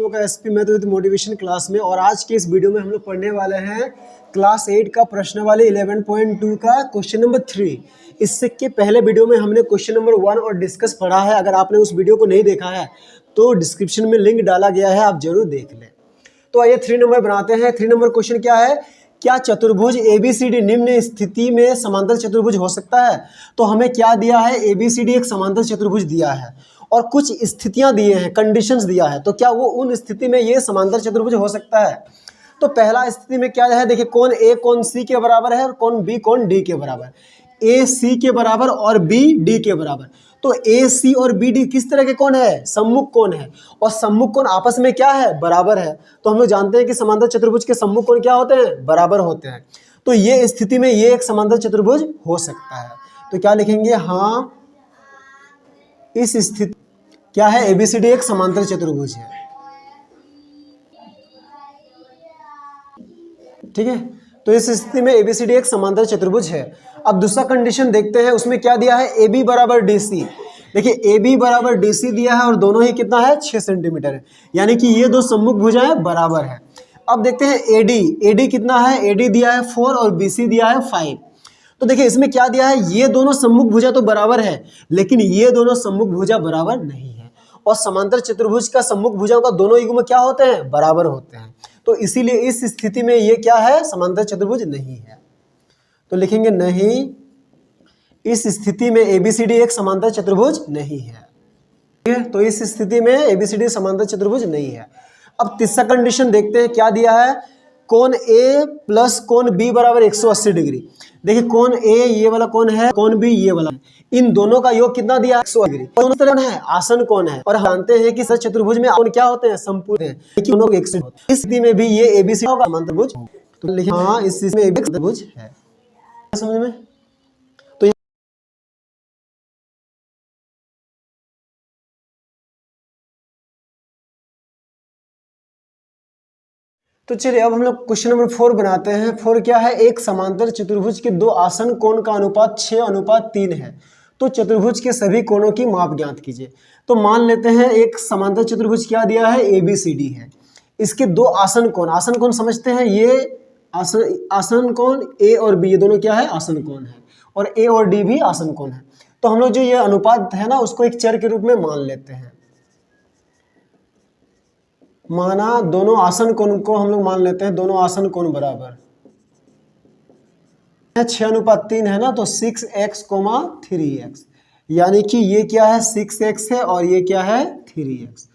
का SP math with motivation class में। और आज के इस वीडियो में हम लोग पढ़ने वाले हैं क्लास 8 का प्रश्न वाले 11.2 का क्वेश्चन नंबर 3। इससे के पहले वीडियो में हमने क्वेश्चन नंबर 1 और डिस्कस पढ़ा है। अगर आपने उस वीडियो को नहीं देखा है तो डिस्क्रिप्शन में लिंक डाला गया है, आप जरूर देख लें। तो आइए 3 नंबर बनाते हैं। 3 नंबर क्वेश्चन क्या है, क्या चतुर्भुज ABCD निम्न स्थिति में समांतर चतुर्भुज हो सकता है। तो हमें क्या दिया है, ABCD एक समांतर चतुर्भुज दिया है और कुछ स्थितियां दिए हैं, कंडीशंस दिया है। तो क्या वो उन स्थिति में ये समांतर चतुर्भुज हो सकता है। तो पहला स्थिति में क्या है, देखिए कोण A कोण C के बराबर है और कोण B कोण D के बराबर। A C के बराबर और B D के बराबर। तो AC और BD किस तरह के कोण है, सम्मुख कोण है। और सम्मुख कोण आपस में क्या है, बराबर है। तो हम लोग जानते हैं कि समांतर चतुर्भुज के सम्मुख कोण क्या होते हैं, बराबर होते हैं। तो ये स्थिति में ये एक समांतर चतुर्भुज हो सकता है। तो क्या लिखेंगे, हाँ इस स्थिति क्या है, ABCD एक समांतर चतुर्भुज है। ठीक है, तो इस स्थिति में ABCD एक समांतर चतुर्भुज है। अब दूसरा कंडीशन देखते हैं, उसमें क्या दिया है, AB बराबर DC। देखिए AB बराबर DC दिया है और दोनों ही कितना है, 6 सेंटीमीटर है, यानी कि ये दो सम्मुख भुजाएं बराबर है। अब देखते हैं AD कितना है, AD दिया है 4 और BC दिया है 5। तो देखिए इसमें क्या दिया है, ये दोनों सम्मुख भुजा तो बराबर है लेकिन ये दोनों सम्मुख भुजा बराबर नहीं है। और समांतर चतुर्भुज का सम्मुख भुजाओं का दोनों युग्म क्या होते हैं, बराबर होते हैं। तो इसीलिए इस स्थिति में ये क्या है, समांतर चतुर्भुज नहीं है। तो लिखेंगे नहीं, इस स्थिति में ABCD एक समांतर चतुर्भुज नहीं है। ठीक है, तो इस स्थिति में ABCD समांतर चतुर्भुज नहीं है। अब तीसरा कंडीशन देखते हैं, क्या दिया है, कोण A प्लस कोण B बराबर 180 डिग्री। देखिए कोण A ये वाला कोण है, कोण B ये वाला है, इन दोनों का योग कितना दिया, 180 डिग्री। दोनों तरफ है आसन कोण है और जानते हैं कि सच चतुर्भुज में कोण क्या होते हैं, संपूर्ण है, लेकिन दोनों 180 होते हैं। इस स्थिति में भी ये ABCD होगा समांतर भुज। तो लिखिए हाँ इस स्थिति में ABCD समांतर भुज है। समझ में। तो चलिए अब हम लोग क्वेश्चन नंबर 4 बनाते हैं। 4 क्या है, एक समांतर चतुर्भुज के दो आसन कोण का अनुपात 6:3 है। तो चतुर्भुज के सभी कोणों की माप ज्ञात कीजिए। तो मान लेते हैं एक समांतर चतुर्भुज क्या दिया है, ABCD है। इसके दो आसन कोण समझते हैं, ये आसन कोण A और B ये दोनों क्या है, आसन कोण है, और A और D भी आसन कोण है। तो हम लोग जो ये अनुपात है ना उसको एक चर के रूप में मान लेते हैं। माना दोनों आसन कोण को हम लोग मान लेते हैं, दोनों आसन कोण बराबर 6:3 है ना। तो 6x, 3x, यानी कि ये क्या है, 6x है और ये क्या है, 3x।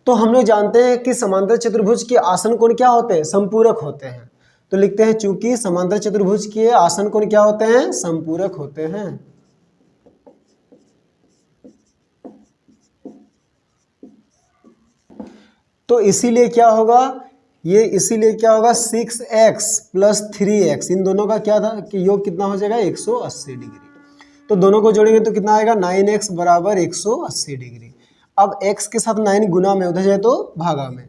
तो हम लोग जानते हैं कि समांतर चतुर्भुज के आसन कोण क्या होते हैं, संपूरक होते हैं। तो लिखते हैं चूंकि समांतर चतुर्भुज के आसन कोण क्या होते हैं, संपूरक होते हैं। तो इसीलिए क्या होगा, इसीलिए क्या होगा, 6x प्लस 3x, इन दोनों का क्या था कि योग कितना हो जाएगा, 180 डिग्री। तो दोनों को जोड़ेंगे तो कितना आएगा, 9x बराबर 180 डिग्री। अब x के साथ 9 गुना में, उधर जाए तो भागा में,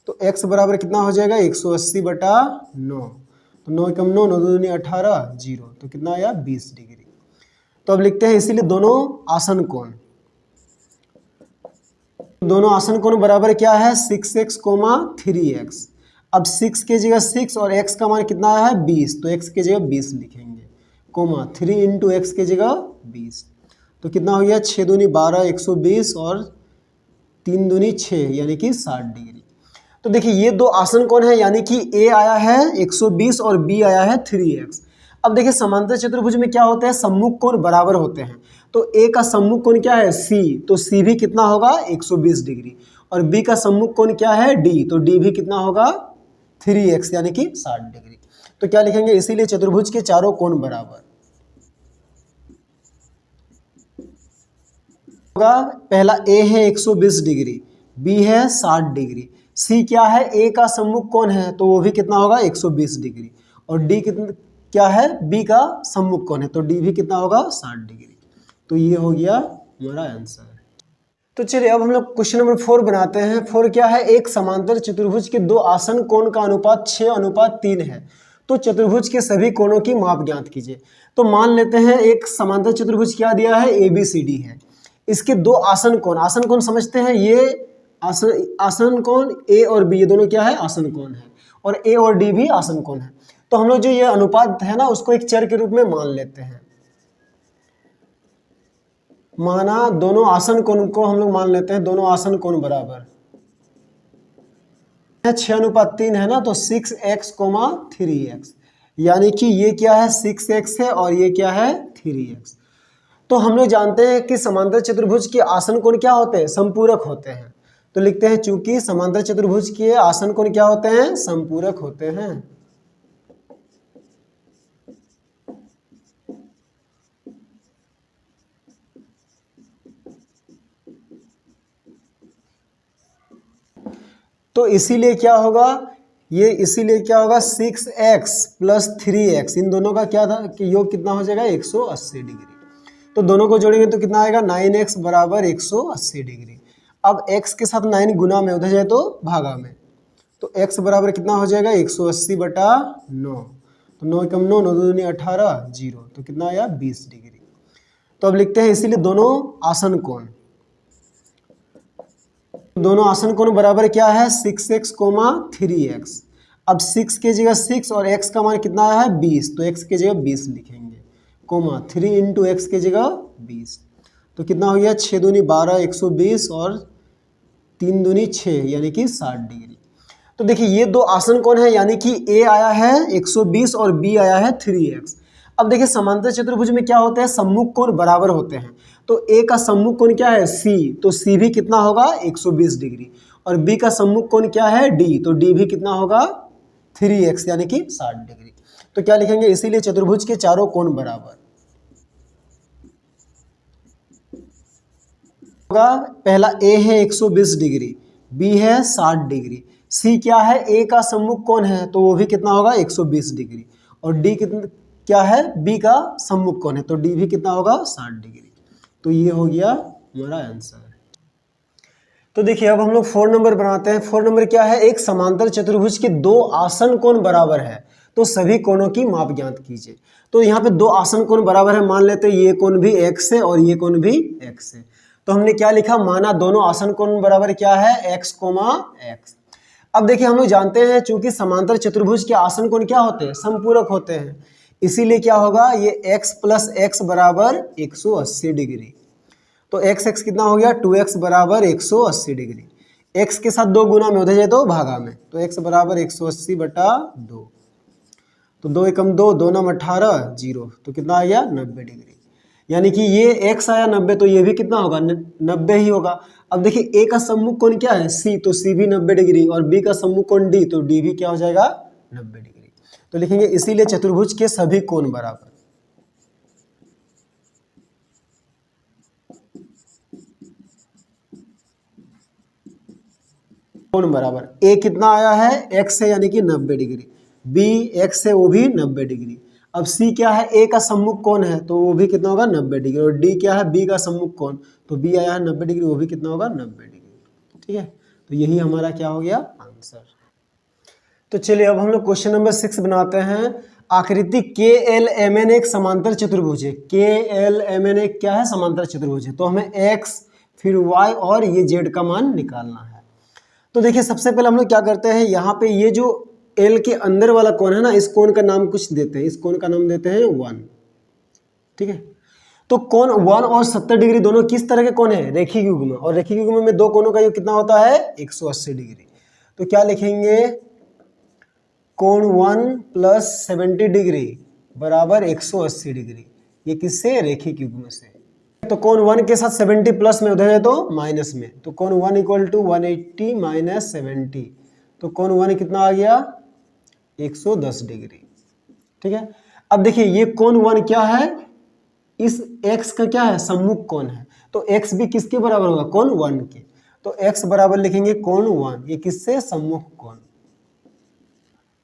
तो x बराबर कितना हो जाएगा, 180/9। तो 9 कम 9, 9 दूनी 18, 0, तो कितना आया, 20 डिग्री। तो अब लिखते हैं इसीलिए दोनों आसन कोण बराबर क्या है, 6x, 3x। अब 6 के जगह 6 और x का मान कितना है, 20, तो x के जगह 20 लिखेंगे, 3 इंटू x के जगह 20। तो कितना हो गया, 6 दूनी 12, 120 और 3 दूनी 6, यानी कि 60 डिग्री। तो देखिए ये दो आसन कोण है, यानी कि A आया है 120 और B आया है 3x। अब देखिए समांतर चतुर्भुज में क्या होता है, सम्मुख कोण बराबर होते हैं। तो A का सम्मुख कोण क्या है, C, तो C भी कितना होगा, 120 डिग्री। और B का सम्मुख कोण क्या है, D, तो D भी कितना होगा, 3x, यानी कि 60 डिग्री। तो क्या लिखेंगे, इसीलिए चतुर्भुज के चारों कोण बराबर होगा। पहला A है 120 डिग्री, B है 60 डिग्री, C क्या है, A का सम्मुख कोण है तो वो भी कितना होगा, 120 डिग्री, और D कितना क्या है, B का सम्मुख कोण है तो D भी कितना होगा, 60 डिग्री। तो ये हो गया हमारा आंसर। तो चलिए अब हम लोग क्वेश्चन नंबर 4 बनाते हैं। 4 क्या है, एक समांतर चतुर्भुज के दो आसन कोण का अनुपात 6:3 है। तो चतुर्भुज के सभी कोणों की माप ज्ञात कीजिए। तो मान लेते हैं एक समांतर चतुर्भुज क्या दिया है, ABCD है। इसके दो आसन कोण समझते हैं, ये आसन कोण ए और बी, ये दोनों क्या है, आसन कोण है, और ए और डी भी आसन कोण है। तो हम लोग जो ये अनुपात है ना, उसको एक चर के रूप में मान लेते हैं। माना दोनों आसन कोण को हम लोग मान लेते हैं, दोनों आसन कोण बराबर 6:3 है ना, तो 6x, 3x, यानी कि ये क्या है 6x है और ये क्या है 3x। तो हम लोग जानते हैं कि समांतर चतुर्भुज के आसन कोण क्या होते हैं, संपूरक होते हैं। तो लिखते हैं चूंकि समांतर चतुर्भुज के आसन कोण क्या होते हैं, संपूरक होते हैं। तो इसीलिए क्या होगा, ये इसीलिए क्या होगा 6x + 3x, इन दोनों का क्या था कि योग कितना हो जाएगा 180 डिग्री। तो दोनों को जोड़ेंगे तो कितना आएगा 9x = 180 डिग्री। अब x के साथ 9 गुना में, उधर जाए तो भागा में, तो x बराबर कितना हो जाएगा 180/9। तो 9 × 9, 9 × 2 = 18, 0, तो कितना आया 20 डिग्री। तो अब लिखते हैं इसीलिए दोनों आसन कोण बराबर क्या है 6x, 3x। अब 6 की जगह 6 और x का मान कितना आया है 20, तो x की जगह 20 लिखेंगे, 3 × x की जगह 20, तो कितना हो गया 6 दूनी 12, 120 और 3 दूनी 6, यानी कि 60 डिग्री। तो देखिए ये दो आसन कोण है, यानी कि a आया है 120 और b आया है 3x। अब देखिए समांतर चतुर्भुज में क्या होता है, सम्मुख कोण बराबर होते हैं। तो a का सम्मुख कोण क्या है c, तो c भी कितना होगा 120 डिग्री, और b का सम्मुख कोण क्या है d, तो d भी कितना होगा 3x, यानी कि 60 डिग्री। तो क्या लिखेंगे, इसीलिए चतुर्भुज के चारों कोण बराबर होगा। पहला a है 120 डिग्री, b है 60 डिग्री, c क्या है a का सम्मुख कोण है, तो वो भी कितना होगा 120 डिग्री, और d कितना क्या है b का सम्मुख कोण है, तो d भी कितना होगा 60 डिग्री। तो ये हो गया हमारा आंसर। तो देखिए अब हम लोग 4 नंबर बनाते हैं। 4 नंबर क्या है, एक समांतर चतुर्भुज के दो आसन कोण बराबर है, तो सभी कोणों की माप ज्ञात कीजिए। तो यहाँ पे दो आसन कोण बराबर है, मान लेते हैं ये कोण भी x है और ये कोण भी x है। तो हमने क्या लिखा, माना दोनों आसन कोण बराबर क्या है x, x। अब देखिए हम लोग जानते हैं चूंकि समांतर चतुर्भुज के आसन कोण क्या होते हैं, संपूरक होते हैं, इसीलिए क्या होगा ये x + x = 180 डिग्री। तो x कितना हो गया 2x = 180 डिग्री, x के साथ 2 गुना में, उधर जाए तो भागा में, तो x = 180/2, तो 2 × 2, 2 × 18, 0, तो कितना आ गया 90 डिग्री। यानी कि ये x आया 90, तो ये भी कितना होगा 90 ही होगा। अब देखिए a का सम्मुख कोण क्या है c, तो c भी 90 डिग्री, और b का सम्मुख कोण d, तो d भी क्या हो जाएगा 90 डिग्री। तो लिखेंगे इसीलिए चतुर्भुज के सभी कोण बराबर। कोण बराबर a कितना आया है x है, यानी कि 90 डिग्री, b x है वो भी 90 डिग्री। अब c क्या है a का सम्मुख कोण है, तो वो भी कितना होगा 90 डिग्री, और d क्या है b का सम्मुख कोण, तो b आया है 90 डिग्री, वो भी कितना होगा 90 डिग्री। ठीक है, तो यही हमारा क्या हो गया आंसर। तो चलिए अब हम लोग क्वेश्चन नंबर 6 बनाते हैं। आकृति KLMN एक समांतर चतुर्भुज है। KLMN एक क्या है, समांतर चतुर्भुज है। तो हमें x फिर y और ये z का मान निकालना है। तो देखिए सबसे पहले हम लोग क्या करते हैं, यहाँ पे ये जो L के अंदर वाला कोण है ना, इस कोण का नाम कुछ देते हैं, इस कोण का नाम देते हैं 1। ठीक है, तो कोण 1 और 70 डिग्री दोनों किस तरह के कोण है, रेखिक युग्म, और रेखिक युग्म में दो कोणों का योग कितना होता है 180 डिग्री। तो क्या लिखेंगे, कोण 1 + 70 डिग्री बराबर 180 डिग्री, ये किससे, रेखिक युग्म से। तो कोण 1 के साथ 70 प्लस में, उधर है तो माइनस में, तो कोण 1 = 180 - 70, तो कोण 1 कितना आ गया 110 डिग्री। ठीक है, अब देखिए ये कोण 1 क्या है, इस x का क्या है, सम्मुख कोण है, तो x भी किसके बराबर होगा, कोण 1 के। तो x बराबर लिखेंगे कोण 1, ये किससे, सम्मुख कोण,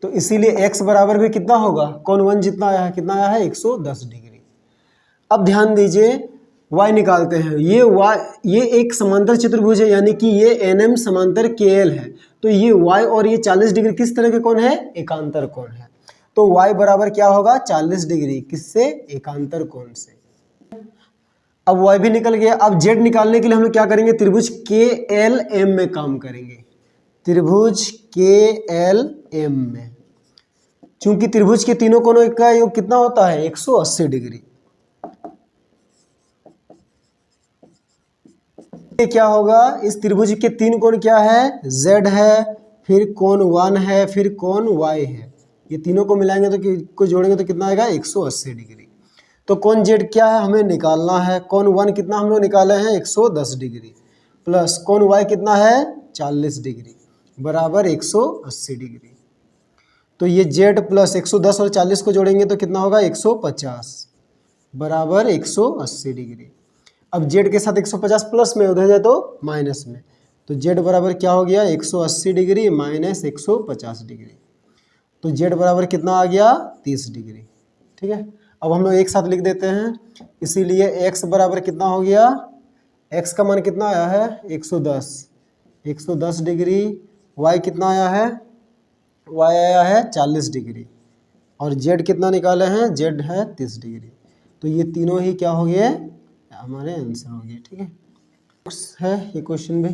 तो इसीलिए x बराबर भी कितना होगा, कोण 1 जितना आया है, कितना आया है 110 डिग्री। अब ध्यान दीजिए y निकालते हैं। ये एक समांतर चतुर्भुज है, यानी कि ये NM समांतर KL है, तो ये y और ये 40 डिग्री किस तरह के कोण है, एकांतर कोण है। तो y बराबर क्या होगा 40 डिग्री, किससे, एकांतर कोण से। अब y भी निकल गया। अब z निकालने के लिए हम लोग क्या करेंगे, त्रिभुज KLM में काम करेंगे, त्रिभुज KLM में। चूंकि त्रिभुज के तीनों कोनों का योग कितना होता है, 180 डिग्री। क्या होगा, इस त्रिभुज के तीन कोण क्या है, Z है, फिर कोण 1 है, फिर कोण Y है। ये तीनों को मिलाएंगे तो को जोड़ेंगे तो कितना आएगा, 180 डिग्री। तो कोण Z क्या है हमें निकालना है। कोण 1 कितना हम लोग निकाले हैं, 110 डिग्री, प्लस कोण Y कितना है, 40 डिग्री, बराबर 180 डिग्री। तो ये Z प्लस 110 और 40 को जोड़ेंगे तो कितना होगा, 150, बराबर 180 डिग्री। अब Z के साथ 150 प्लस में, उधर जाए तो माइनस में, तो Z बराबर क्या हो गया, 180 डिग्री माइनस 150 डिग्री। तो Z बराबर कितना आ गया, 30 डिग्री। ठीक है, अब हम लोग एक साथ लिख देते हैं, इसीलिए x बराबर कितना हो गया, x का मान कितना आया है, 110 डिग्री। y कितना आया है, y आया है 40 डिग्री, और z कितना निकाले हैं, z है 30 डिग्री। तो ये तीनों ही क्या हो गए, हमारे आंसर हो गए। ठीक है ये क्वेश्चन भी